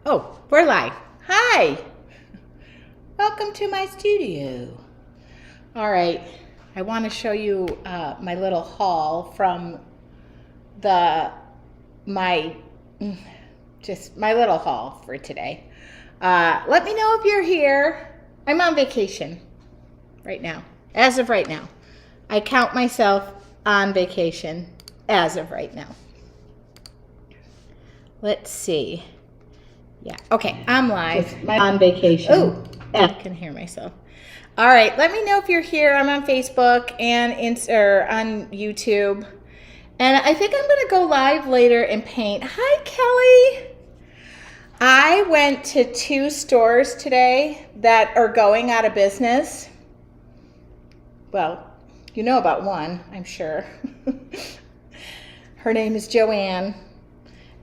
Oh, we're live. Hi. Welcome to my studio. All right. I want to show you my little haul from my little haul for today. Let me know if you're here. I'm on vacation right now. As of right now. I count myself on vacation as of right now. Let's see. Yeah. Okay. I'm live. On vacation. Oh, I can hear myself. All right. Let me know if you're here. I'm on Facebook and on YouTube. And I think I'm going to go live later and paint. Hi, Kelly. I went to 2 stores today that are going out of business. Well, you know about one, I'm sure. Her name is Joanne.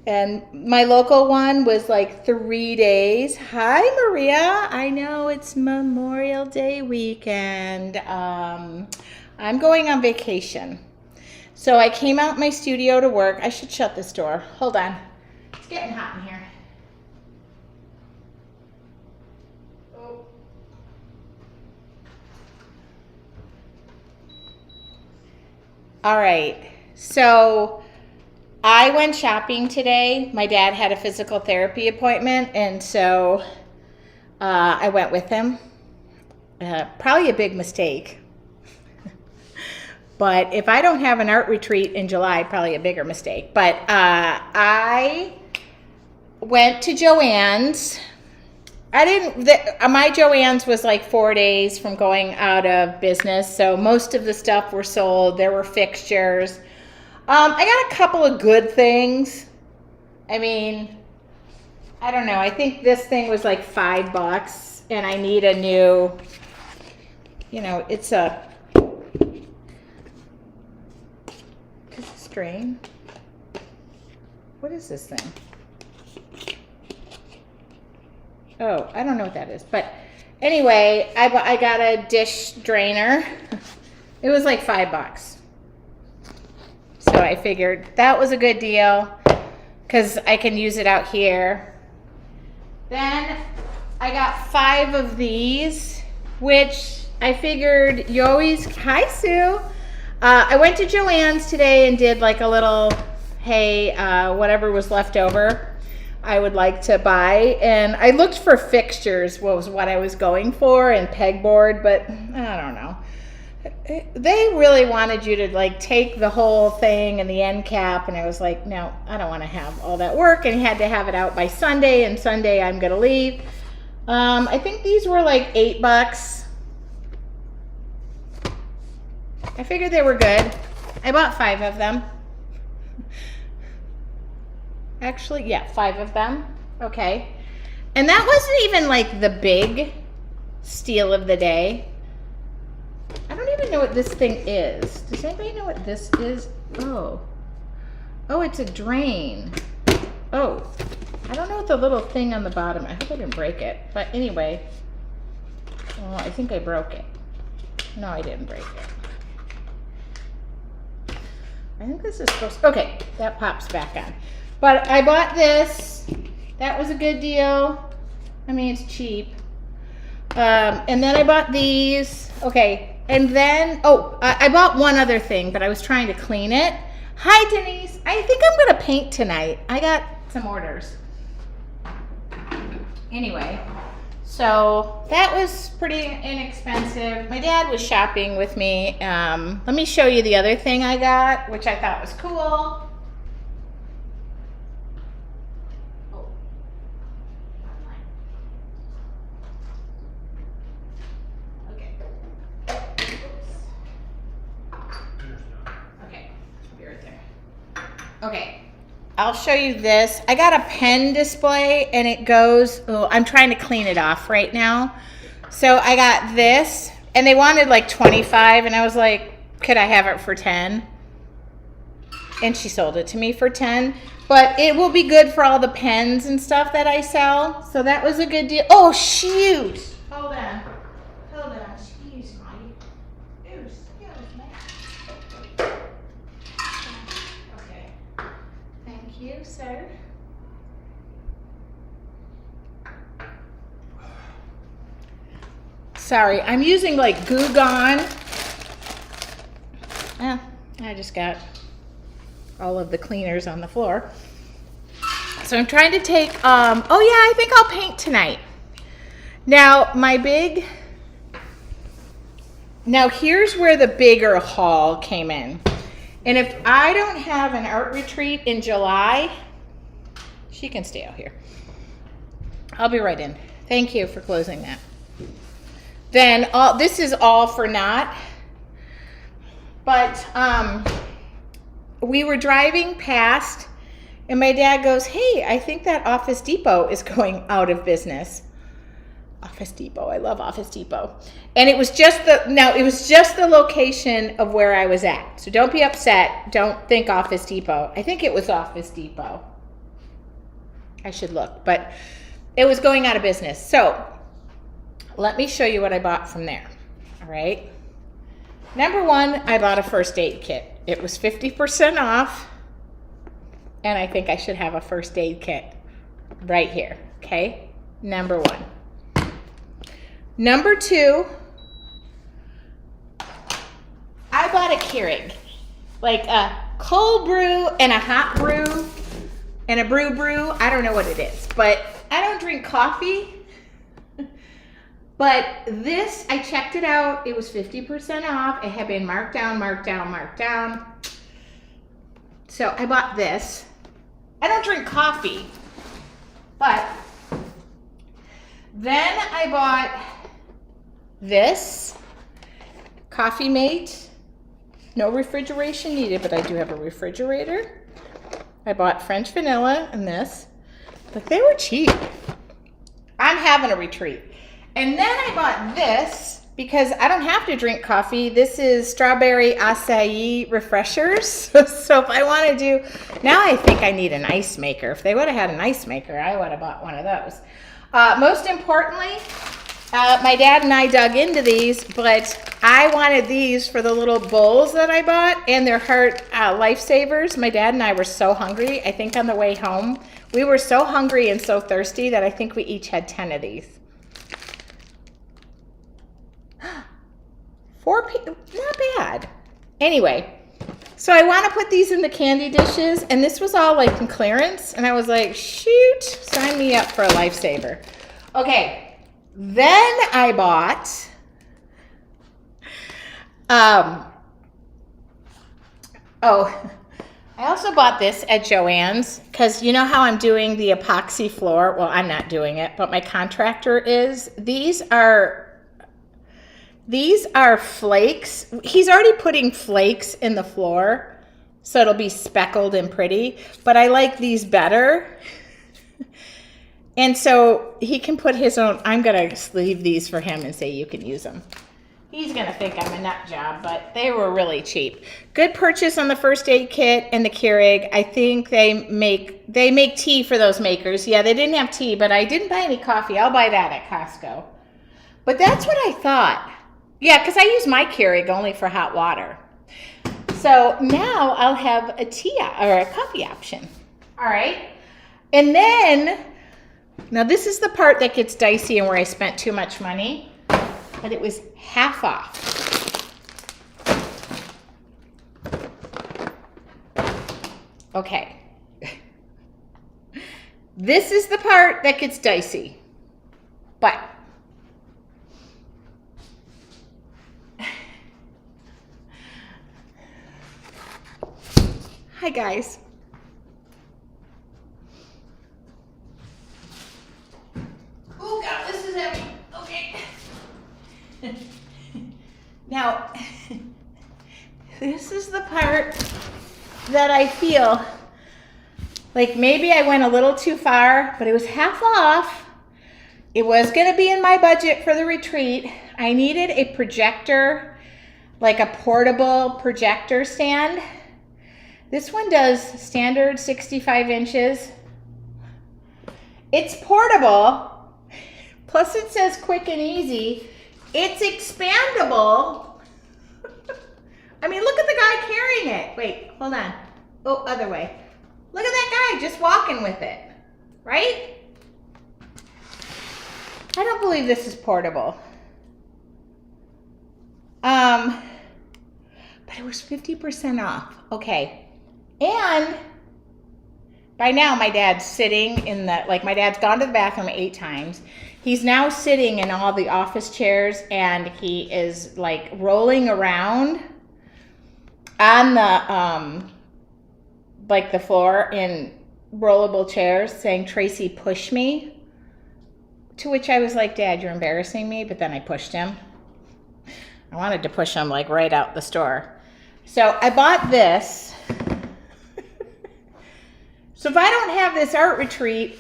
And my local one was like 3 days. Hi, Maria. I know it's Memorial Day weekend. I'm going on vacation. So I came out my studio to work. I should shut this door. Hold on. It's getting hot in here. Oh. All right. So I went shopping today. My dad had a physical therapy appointment, and so I went with him. Probably a big mistake. But if I don't have an art retreat in July, probably a bigger mistake. But I went to Joann's. My Joann's was like 4 days from going out of business, so most of the stuff were sold. There were fixtures. I got a couple of good things. I mean, I don't know. I think this thing was like $5, and I need a new, it's a strain. What is this thing? Oh, I don't know what that is. But anyway, I got a dish drainer. It was like $5. So I figured that was a good deal because I can use it out here. Then I got 5 of these, which I figured you always, hi Sue. I went to Joann's today and did like a little, hey, whatever was left over, I would like to buy. And I looked for fixtures, was what I was going for, and pegboard, but I don't know. They really wanted you to like take the whole thing and the end cap, and I was like, no, I don't want to have all that work, and you had to have it out by Sunday, and Sunday I'm gonna leave. I think these were like $8. I figured they were good. I bought 5 of them. Actually, yeah, 5 of them. Okay. And that wasn't even like the big steal of the day. I don't even know what this thing is. Does anybody know what this is? Oh, it's a drain. Oh, I don't know what the little thing on the bottom. I hope I didn't break it. But anyway, I think I broke it. No, I didn't break it. I think this is supposed to, okay, that pops back on. But I bought this. That was a good deal. I mean, it's cheap. And then I bought these. Okay, and then, I bought one other thing, but I was trying to clean it. Hi, Denise. I think I'm going to paint tonight. I got some orders. Anyway, so that was pretty inexpensive. My dad was shopping with me. Let me show you the other thing I got, which I thought was cool. Okay, I'll show you this. I got a pen display, and it goes, I'm trying to clean it off right now. So I got this, and they wanted like 25, and I was like, could I have it for 10? And she sold it to me for 10. But it will be good for all the pens and stuff that I sell. So that was a good deal. Oh, shoot. Hold on. Excuse me. Okay. Thank you, sir. Sorry, I'm using like Goo Gone. I just got all of the cleaners on the floor. So I'm trying to take, oh yeah, I think I'll paint tonight. Now now here's where the bigger haul came in. And if I don't have an art retreat in July, she can stay out here. I'll be right in. Thank you for closing that. Then this is all for naught. But we were driving past and my dad goes, hey, I think that Office Depot is going out of business. Office Depot, I love Office Depot. And it was just the location of where I was at. So don't be upset. Don't think Office Depot. I think it was Office Depot. I should look, but it was going out of business. So let me show you what I bought from there. All right. Number one, I bought a first aid kit. It was 50% off. And I think I should have a first aid kit right here. Okay. Number one. Number two, I bought a Keurig, like a cold brew and a hot brew and a brew. I don't know what it is, but I don't drink coffee. But this, I checked it out. It was 50% off. It had been marked down. So I bought this. I don't drink coffee, but then I bought this Coffee Mate. No refrigeration needed, but I do have a refrigerator. I bought French vanilla and this, but they were cheap. I'm having a retreat. And then I bought this because I don't have to drink coffee. This is strawberry acai refreshers. So if I want to do, now I think I need an ice maker. If they would have had an ice maker, I would have bought one of those. Most importantly, my dad and I dug into these, but I wanted these for the little bowls that I bought, and they're heart lifesavers. My dad and I were so hungry. I think on the way home, we were so hungry and so thirsty that I think we each had 10 of these. 4 people, not bad. Anyway, so I want to put these in the candy dishes, and this was all like in clearance, and I was like, shoot, sign me up for a lifesaver. Okay, then I bought, I also bought this at Joann's, because you know how I'm doing the epoxy floor? Well, I'm not doing it, but my contractor is. These are flakes. He's already putting flakes in the floor, so it'll be speckled and pretty, but I like these better. And so he can put his own, I'm gonna leave these for him and say you can use them. He's gonna think I'm a nut job, but they were really cheap. Good purchase on the first aid kit and the Keurig. I think they make tea for those makers. Yeah, they didn't have tea, but I didn't buy any coffee. I'll buy that at Costco. But that's what I thought. Yeah, because I use my Keurig only for hot water. So now I'll have a tea or a coffee option. All right. And then, now this is the part that gets dicey and where I spent too much money, but it was half off. Okay. This is the part that gets dicey, but hi guys. Oh God, this is heavy. Okay. Now, this is the part that I feel like maybe I went a little too far, but it was half off. It was gonna be in my budget for the retreat. I needed a projector, like a portable projector stand. This one does standard 65 inches. It's portable, plus it says quick and easy. It's expandable. I mean, look at the guy carrying it. Wait, hold on. Oh, other way. Look at that guy just walking with it, right? I don't believe this is portable. But it was 50% off. Okay. And by now my dad's sitting in the, like my dad's gone to the bathroom 8 times. He's now sitting in all the office chairs and he is like rolling around on the, like the floor in rollable chairs saying, "Tracy, push me." To which I was like, "Dad, you're embarrassing me." But then I pushed him. I wanted to push him like right out the store. So I bought this. So if I don't have this art retreat,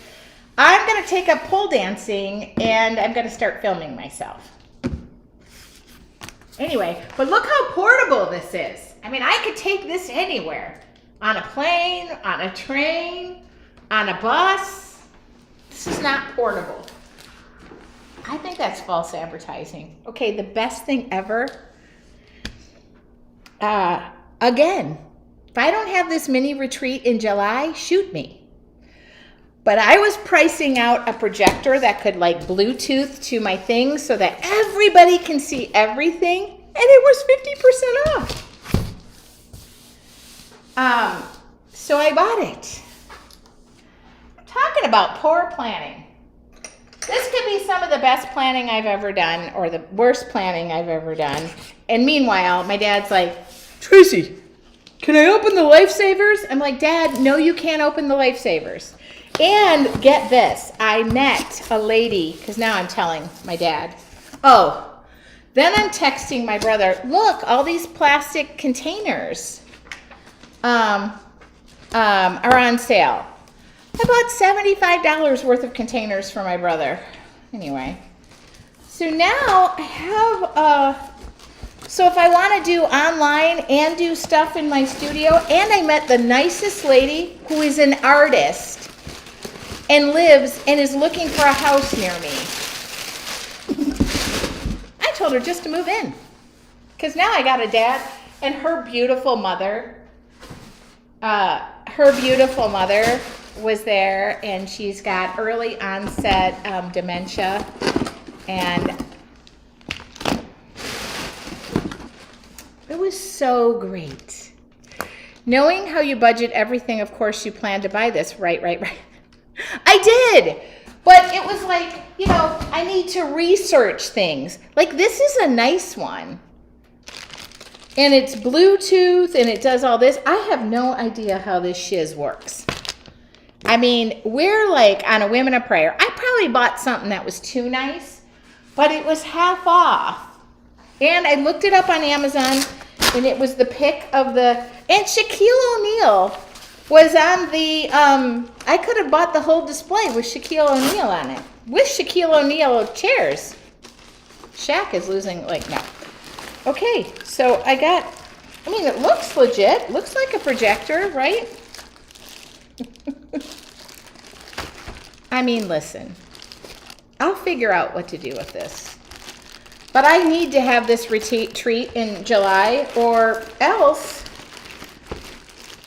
I'm going to take up pole dancing and I'm going to start filming myself. Anyway, but look how portable this is. I mean, I could take this anywhere. On a plane, on a train, on a bus. This is not portable. I think that's false advertising. Okay, the best thing ever. Again, if I don't have this mini retreat in July, shoot me. But I was pricing out a projector that could like Bluetooth to my thing so that everybody can see everything, and it was 50% off. So I bought it. Talking about poor planning. This could be some of the best planning I've ever done or the worst planning I've ever done. And meanwhile, my dad's like, "Tracy, can I open the lifesavers?" I'm like, "Dad, no, you can't open the lifesavers." And get this, I met a lady, because now I'm telling my dad. Oh, then I'm texting my brother, "Look, all these plastic containers are on sale." I bought $75 worth of containers for my brother. Anyway, so now I have, so if I want to do online and do stuff in my studio, and I met the nicest lady who is an artist and lives and is looking for a house near me. I told her just to move in. Because now I got a dad and her beautiful mother. Was there, and she's got early onset dementia, and it was so great. Knowing how you budget everything, of course you plan to buy this, right. I did, but it was like, you know, I need to research things. Like this is a nice one. And it's Bluetooth and it does all this. I have no idea how this shiz works. I mean, we're like on a Women of Prayer. I probably bought something that was too nice, but it was half off. And I looked it up on Amazon and it was the pick of the, and Shaquille O'Neal was on the, I could have bought the whole display with Shaquille O'Neal on it. With Shaquille O'Neal chairs. Shaq is losing, like, no. Okay, so I got, I mean, it looks legit. Looks like a projector, right? I mean, listen. I'll figure out what to do with this. But I need to have this retreat in July, or else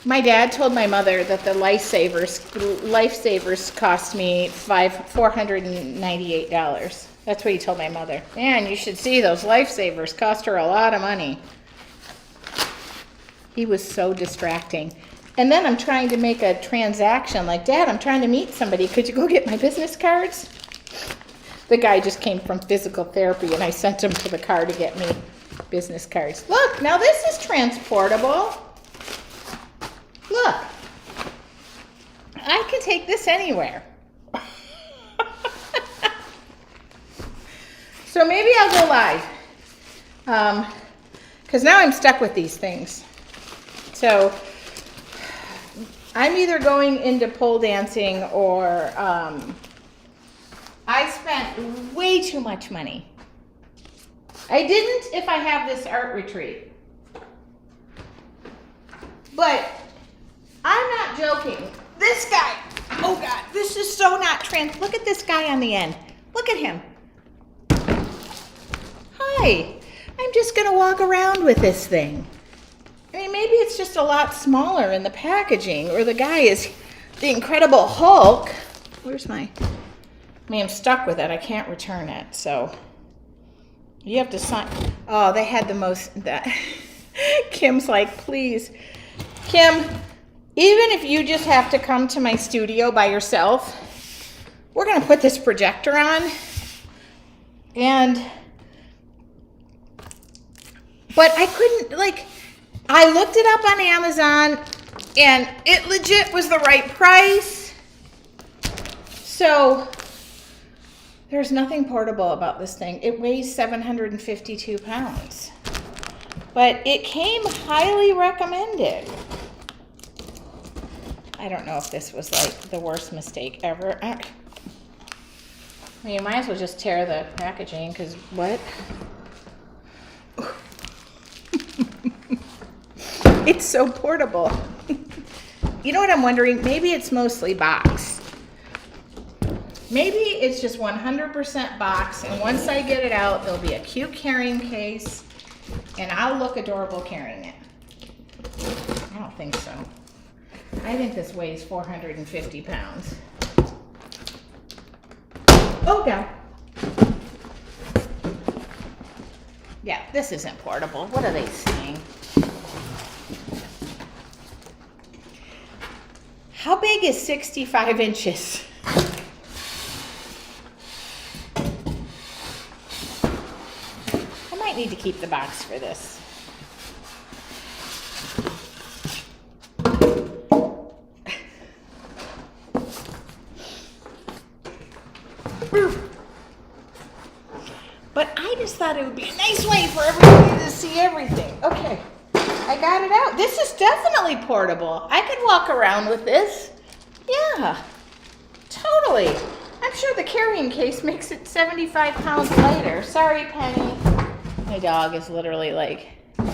my dad told my mother that the lifesavers cost me $498. That's what he told my mother. Man, you should see those lifesavers. Cost her a lot of money. He was so distracting. And then I'm trying to make a transaction. Like, "Dad, I'm trying to meet somebody. Could you go get my business cards?" The guy just came from physical therapy, and I sent him to the car to get me business cards. Look, now this is transportable. Look. I can take this anywhere. So maybe I'll go live. Because now I'm stuck with these things. So I'm either going into pole dancing or I spent way too much money. I didn't if I have this art retreat. But I'm not joking. This guy, oh God, this is so not look at this guy on the end. Look at him. Hi, I'm just gonna walk around with this thing. I mean, maybe it's just a lot smaller in the packaging, or the guy is the Incredible Hulk. Where's my, I mean, I'm stuck with it. I can't return it, so you have to sign. Oh, they had the most, that. Kim's like, please. Kim, even if you just have to come to my studio by yourself, we're going to put this projector on. But I couldn't, like, I looked it up on Amazon and it legit was the right price. So there's nothing portable about this thing. It weighs 752 pounds. But it came highly recommended. I don't know if this was like the worst mistake ever. I mean, you might as well just tear the packaging, because what? It's so portable. You know what I'm wondering? Maybe it's mostly box. Maybe it's just 100% box, and once I get it out, there'll be a cute carrying case, and I'll look adorable carrying it. I don't think so. I think this weighs 450 pounds. Oh, God. Yeah, this isn't portable. What are they saying? How big is 65 inches? I might need to keep the box for this. But I just thought it would be a nice way for everybody to see everything. Okay, I got it out. This is definitely portable. I could walk around with this. Yeah, totally. I'm sure the carrying case makes it 75 pounds lighter. Sorry, Penny. My dog is literally like... You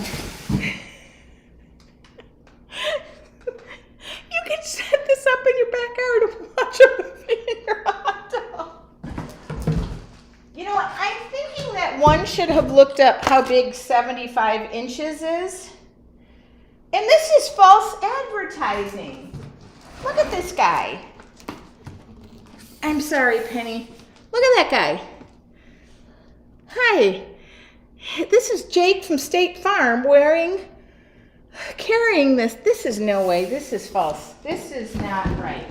can set this up in your backyard and watch a movie in your hot tub. You know what? I'm thinking that one should have looked up how big 75 inches is. And this is false advertising. Look at this guy. I'm sorry, Penny. Look at that guy. Hi. This is Jake from State Farm carrying this. This is no way. This is false. This is not right.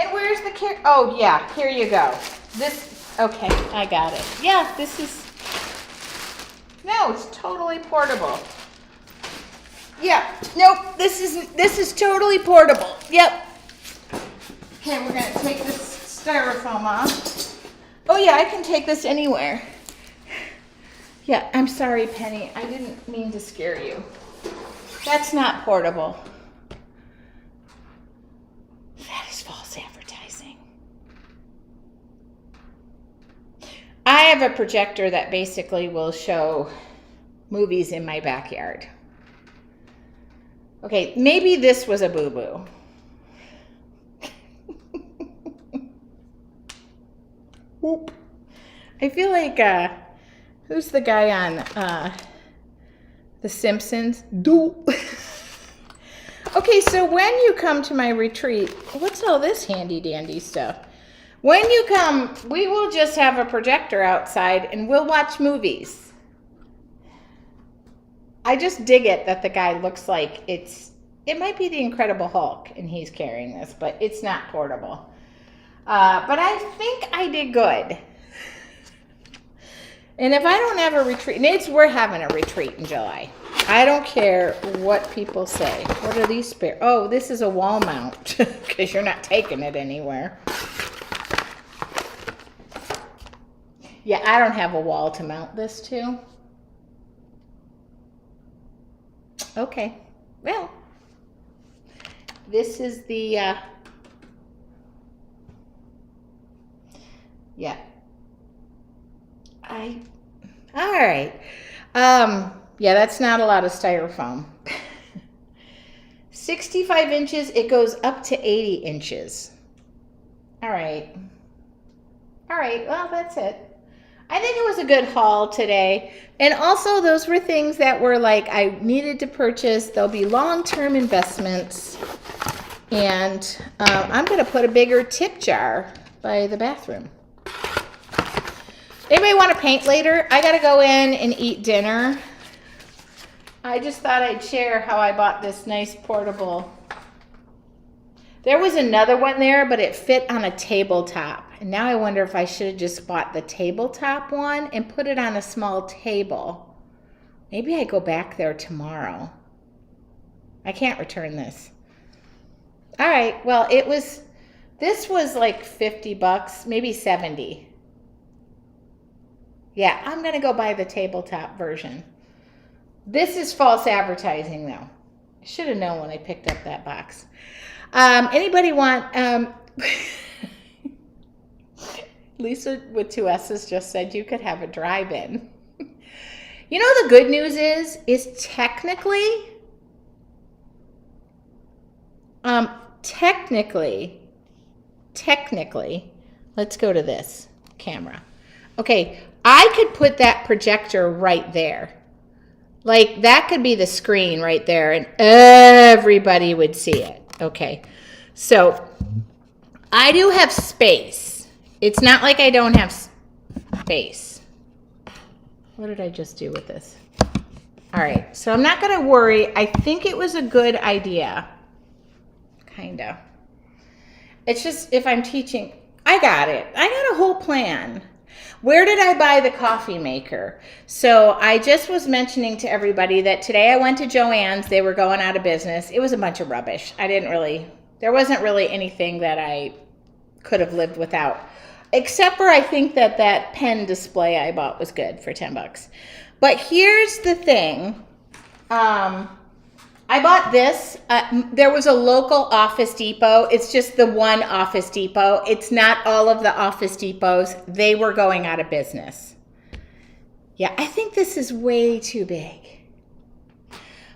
And where's the oh yeah, here you go. Okay, I got it. Yeah, no, it's totally portable. Yeah, nope, this is totally portable. Yep. Okay, we're gonna take this styrofoam off. Oh yeah, I can take this anywhere. Yeah, I'm sorry, Penny. I didn't mean to scare you. That's not portable. That is false advertising. I have a projector that basically will show movies in my backyard. Okay, maybe this was a boo-boo. Whoop. I feel like, who's the guy on The Simpsons? Okay, so when you come to my retreat, what's all this handy dandy stuff? When you come, we will just have a projector outside and we'll watch movies. I just dig it that the guy looks like it might be the Incredible Hulk and he's carrying this, but it's not portable. But I think I did good. And if I don't have a retreat, we're having a retreat in July. I don't care what people say. What are these spare? Oh, this is a wall mount because you're not taking it anywhere. Yeah, I don't have a wall to mount this to. Okay, well, this is the, yeah. All right. Yeah, that's not a lot of styrofoam. 65 inches, it goes up to 80 inches. All right. All right, well, that's it. I think it was a good haul today. And also those were things that were like I needed to purchase. They'll be long-term investments. And I'm going to put a bigger tip jar by the bathroom. Anybody want to paint later? I got to go in and eat dinner. I just thought I'd share how I bought this nice portable. There was another one there, but it fit on a tabletop. And now I wonder if I should have just bought the tabletop one and put it on a small table. Maybe I go back there tomorrow. I can't return this. All right, well, this was like 50 bucks, maybe 70. Yeah, I'm gonna go buy the tabletop version. This is false advertising though. I should have known when I picked up that box. Anybody want, Lisa with 2 S's just said you could have a drive-in. You know, the good news is technically, let's go to this camera. Okay, I could put that projector right there. Like, that could be the screen right there, and everybody would see it. Okay, so I do have space. It's not like I don't have space. What did I just do with this? All right, so I'm not going to worry. I think it was a good idea. Kind of. It's just if I'm teaching, I got it. I got a whole plan. Where did I buy the coffee maker? So I just was mentioning to everybody that today I went to Joann's. They were going out of business. It was a bunch of rubbish. There wasn't really anything that I could have lived without. Except for I think that pen display I bought was good for 10 bucks. But here's the thing. I bought this. There was a local Office Depot. It's just the one Office Depot. It's not all of the Office Depots. They were going out of business. Yeah, I think this is way too big.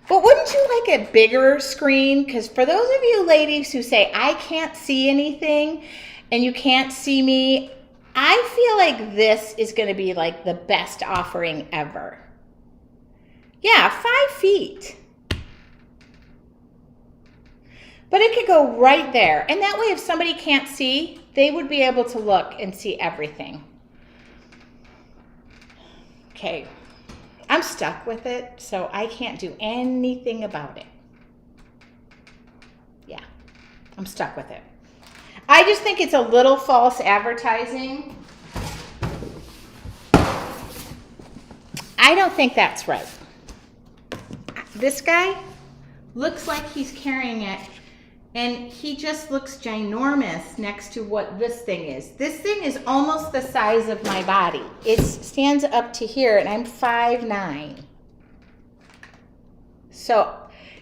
But wouldn't you like a bigger screen? Because for those of you ladies who say, I can't see anything and you can't see me, I feel like this is going to be like the best offering ever. Yeah, 5 feet. But it could go right there. And that way, if somebody can't see, they would be able to look and see everything. Okay, I'm stuck with it, so I can't do anything about it. Yeah, I'm stuck with it. I just think it's a little false advertising. I don't think that's right. This guy looks like he's carrying it, and he just looks ginormous next to what this thing is. This thing is almost the size of my body. It stands up to here, and I'm 5'9". So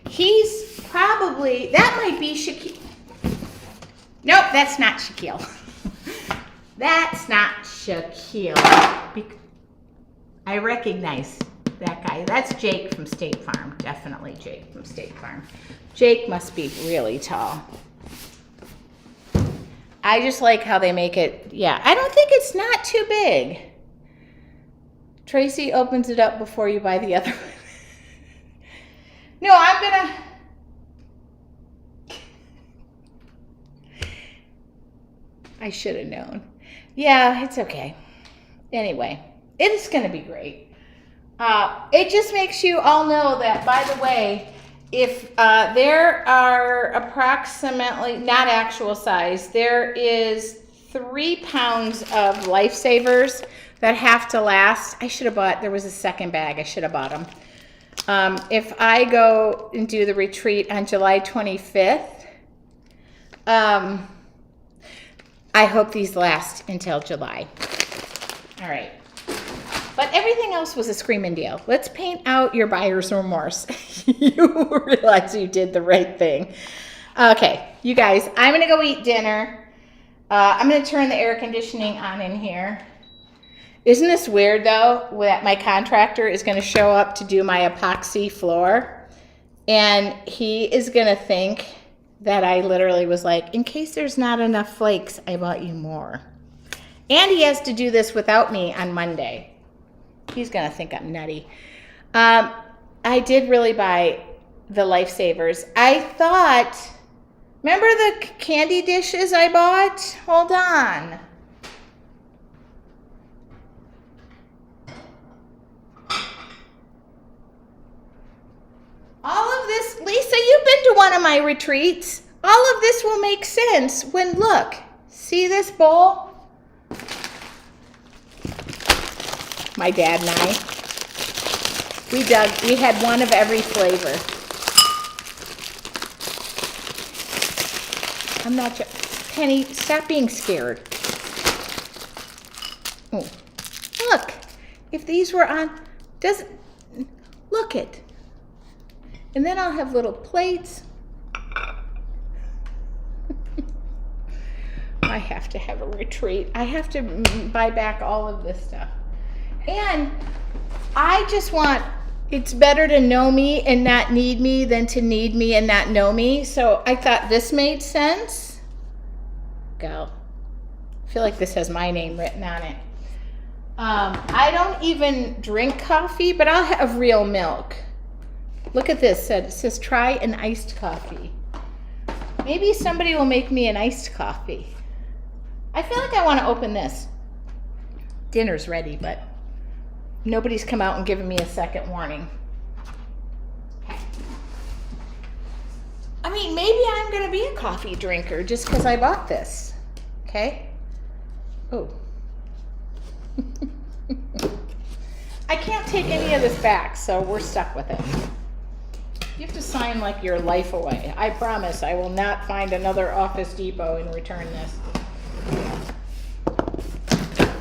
he's probably, that might be Shaquille. Nope, that's not Shaquille. That's not Shaquille. I recognize that guy. That's Jake from State Farm. Definitely Jake from State Farm. Jake must be really tall. I just like how they make it. Yeah, I don't think it's not too big. Tracy opens it up before you buy the other one. No, I'm gonna. I should have known. Yeah, it's okay. Anyway, it's gonna be great. It just makes you all know that, by the way, if there are approximately, not actual size, there is 3 pounds of Lifesavers that have to last. I should have bought, there was a second bag, I should have bought them. If I go and do the retreat on July 25th, I hope these last until July. All right. But everything else was a screaming deal. Let's paint out your buyer's remorse. You realize you did the right thing. Okay, you guys, I'm going to go eat dinner. I'm going to turn the air conditioning on in here. Isn't this weird, though, that my contractor is going to show up to do my epoxy floor, and he is going to think that I literally was like, in case there's not enough flakes, I bought you more. And he has to do this without me on Monday. He's going to think I'm nutty. I did really buy the Lifesavers. I thought, remember the candy dishes I bought? Hold on. my retreats. All of this will make sense when, look, see this bowl? My dad and I, we had one of every flavor. I'm not sure. Penny, stop being scared. Oh, look, if these were on, look it. And then I'll have little plates. I have to have a retreat. I have to buy back all of this stuff. And I just want, it's better to know me and not need me than to need me and not know me. So I thought this made sense. Go. I feel like this has my name written on it. I don't even drink coffee, but I'll have real milk. Look at this. It says try an iced coffee. Maybe somebody will make me an iced coffee. I feel like I want to open this. Dinner's ready, but nobody's come out and given me a second warning. Okay. I mean, maybe I'm going to be a coffee drinker just because I bought this. Okay? Oh. I can't take any of this back, so we're stuck with it. You have to sign like your life away. I promise I will not find another Office Depot and return this.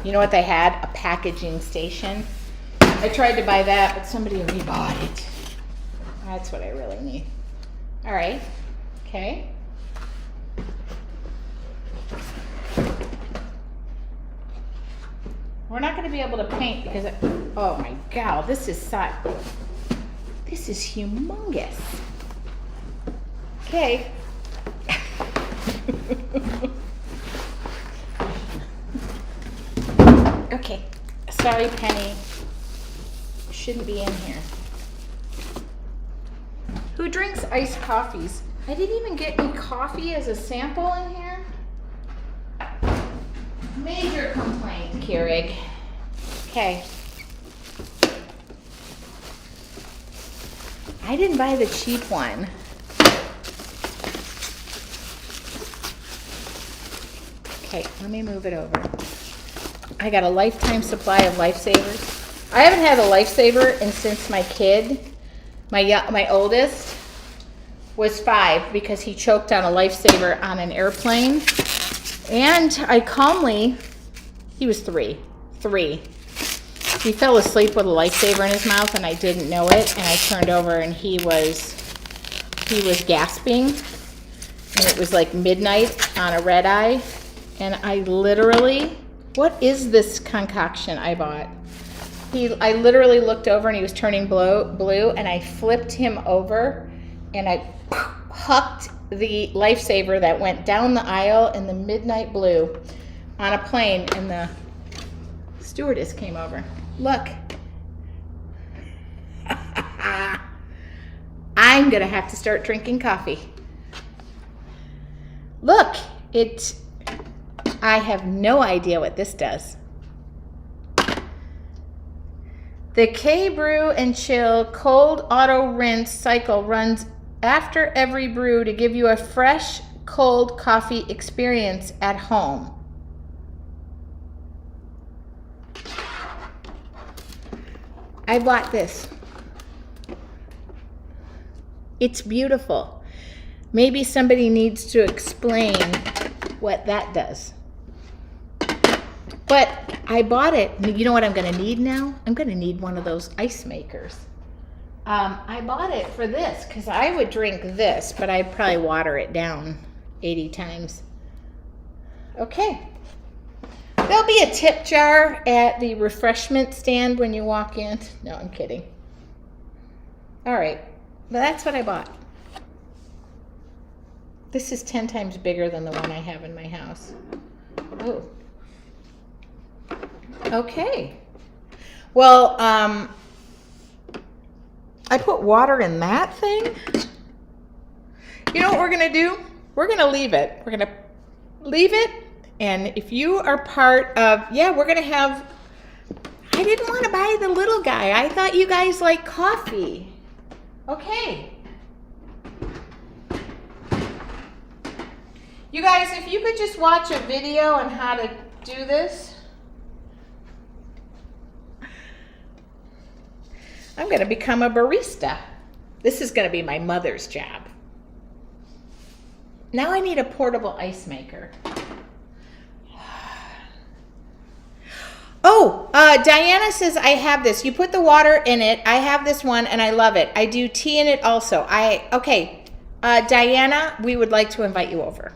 You know what they had? A packaging station. I tried to buy that, but somebody rebought it. That's what I really need. All right. Okay. We're not going to be able to paint because, oh my God, this is humongous. Okay. Okay. Sorry, Penny. Shouldn't be in here. Who drinks iced coffees? I didn't even get any coffee as a sample in here. Major complaint, Keurig. Okay. I didn't buy the cheap one. Okay, let me move it over. I got a lifetime supply of Lifesavers. I haven't had a Lifesaver since my kid, my oldest, was 5 because he choked on a Lifesaver on an airplane. And he was 3. He fell asleep with a Lifesaver in his mouth and I didn't know it. And I turned over and he was gasping. And it was like midnight on a red eye. And I literally, what is this concoction I bought? I literally looked over and he was turning blue and I flipped him over and I hucked the Lifesaver that went down the aisle in the midnight blue on a plane and the stewardess came over. Look. I'm gonna have to start drinking coffee. Look, I have no idea what this does. The K-Brew and Chill cold auto rinse cycle runs after every brew to give you a fresh, cold coffee experience at home. I bought this. It's beautiful. Maybe somebody needs to explain what that does. But I bought it. You know what I'm going to need now? I'm going to need one of those ice makers. I bought it for this because I would drink this, but I'd probably water it down 80 times. Okay. There'll be a tip jar at the refreshment stand when you walk in. No, I'm kidding. All right. But that's what I bought. This is 10 times bigger than the one I have in my house. Oh. Okay. Well, I put water in that thing. You know what we're going to do? We're going to leave it. We're going to leave it. And if you are part of, we're going to have, I didn't want to buy the little guy. I thought you guys like coffee. Okay. You guys, if you could just watch a video on how to do this. I'm going to become a barista. This is going to be my mother's job. Now I need a portable ice maker. Oh, Diana says I have this. You put the water in it. I have this one and I love it. I do tea in it also. Okay, Diana, we would like to invite you over.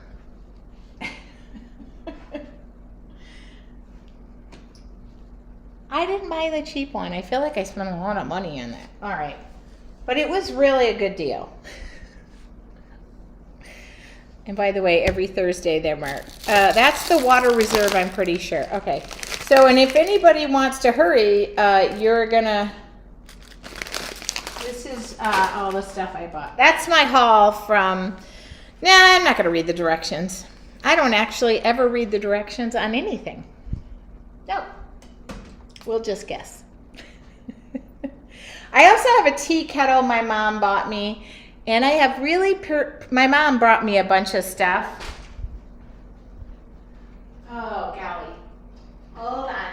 I didn't buy the cheap one. I feel like I spent a lot of money on that. All right, but it was really a good deal. And by the way, every Thursday they're marked. That's the water reserve, I'm pretty sure. Okay. So, and if anybody wants to hurry, you're gonna, this is all the stuff I bought. That's my haul from, I'm not gonna read the directions. I don't actually ever read the directions on anything. No, we'll just guess. I also have a tea kettle my mom bought me, and I have really, my mom brought me a bunch of stuff. Oh, golly. Hold on.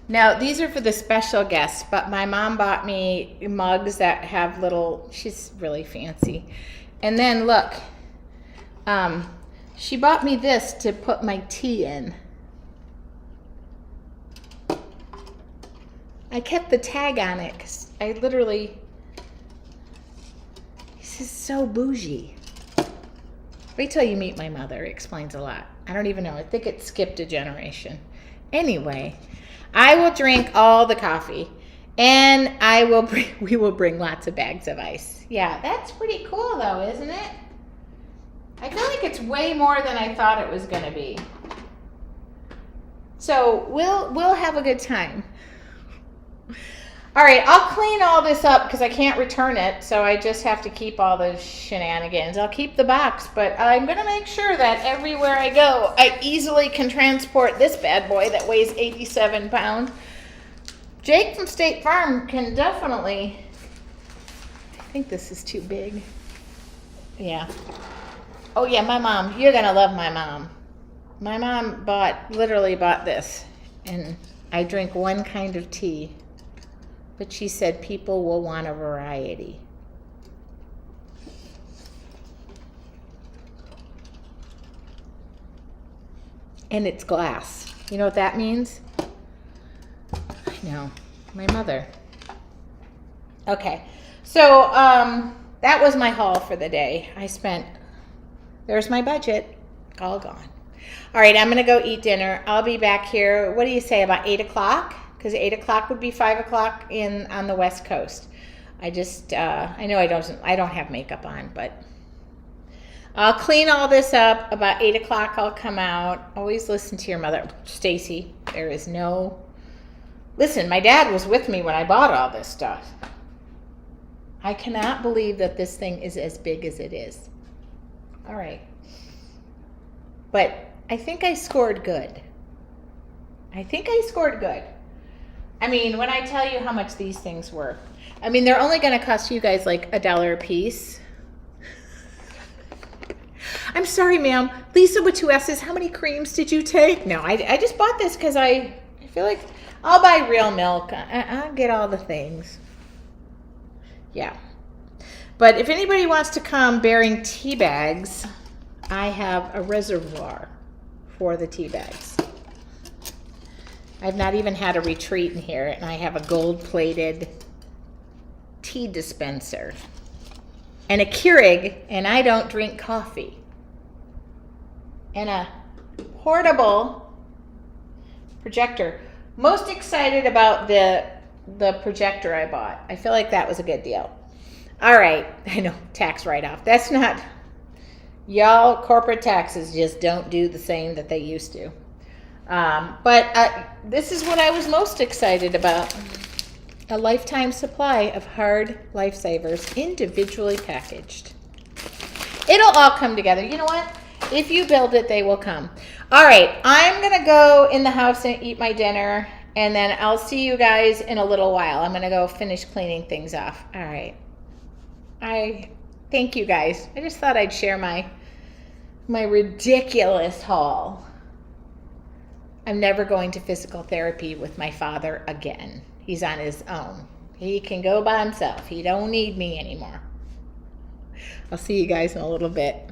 Now, these are for the special guests, but my mom bought me mugs that have little, she's really fancy. And then look, she bought me this to put my tea in. I kept the tag on it because I literally, this is so bougie. Wait till you meet my mother. It explains a lot. I don't even know. I think it skipped a generation. Anyway, I will drink all the coffee, and we will bring lots of bags of ice. Yeah, that's pretty cool though, isn't it? I feel like it's way more than I thought it was going to be. So we'll have a good time. All right, I'll clean all this up because I can't return it, so I just have to keep all the shenanigans. I'll keep the box, but I'm going to make sure that everywhere I go, I easily can transport this bad boy that weighs 87 pounds. Jake from State Farm can definitely, I think this is too big. Yeah. Oh yeah, my mom, you're going to love my mom. My mom literally bought this, and I drink one kind of tea. But she said people will want a variety. And it's glass. You know what that means? I know, my mother. Okay, so that was my haul for the day. There's my budget, all gone. All right, I'm gonna go eat dinner. I'll be back here, what do you say, about 8 o'clock? Because 8 o'clock would be 5 o'clock on the West Coast. I just, I know I don't have makeup on, but I'll clean all this up. About 8 o'clock I'll come out. Always listen to your mother. Stacy, there is no, listen, my dad was with me when I bought all this stuff. I cannot believe that this thing is as big as it is. All right. But I think I scored good. I mean, when I tell you how much these things were, I mean, they're only going to cost you guys like $1 a piece. I'm sorry, ma'am. Lisa with 2 S's, how many creams did you take? No, I just bought this because I feel like I'll buy real milk. I'll get all the things. Yeah. But if anybody wants to come bearing tea bags, I have a reservoir for the tea bags. I've not even had a retreat in here, and I have a gold-plated tea dispenser and a Keurig, and I don't drink coffee, and a portable projector. Most excited about the projector I bought. I feel like that was a good deal. All right, I know, tax write-off. That's not, y'all, corporate taxes just don't do the same that they used to. But this is what I was most excited about. A lifetime supply of hard lifesavers, individually packaged. It'll all come together. You know what? If you build it, they will come. All right, I'm going to go in the house and eat my dinner, And then I'll see you guys in a little while. I'm going to go finish cleaning things off. All right. Thank you guys. I just thought I'd share my ridiculous haul. I'm never going to physical therapy with my father again. He's on his own. He can go by himself. He don't need me anymore. I'll see you guys in a little bit.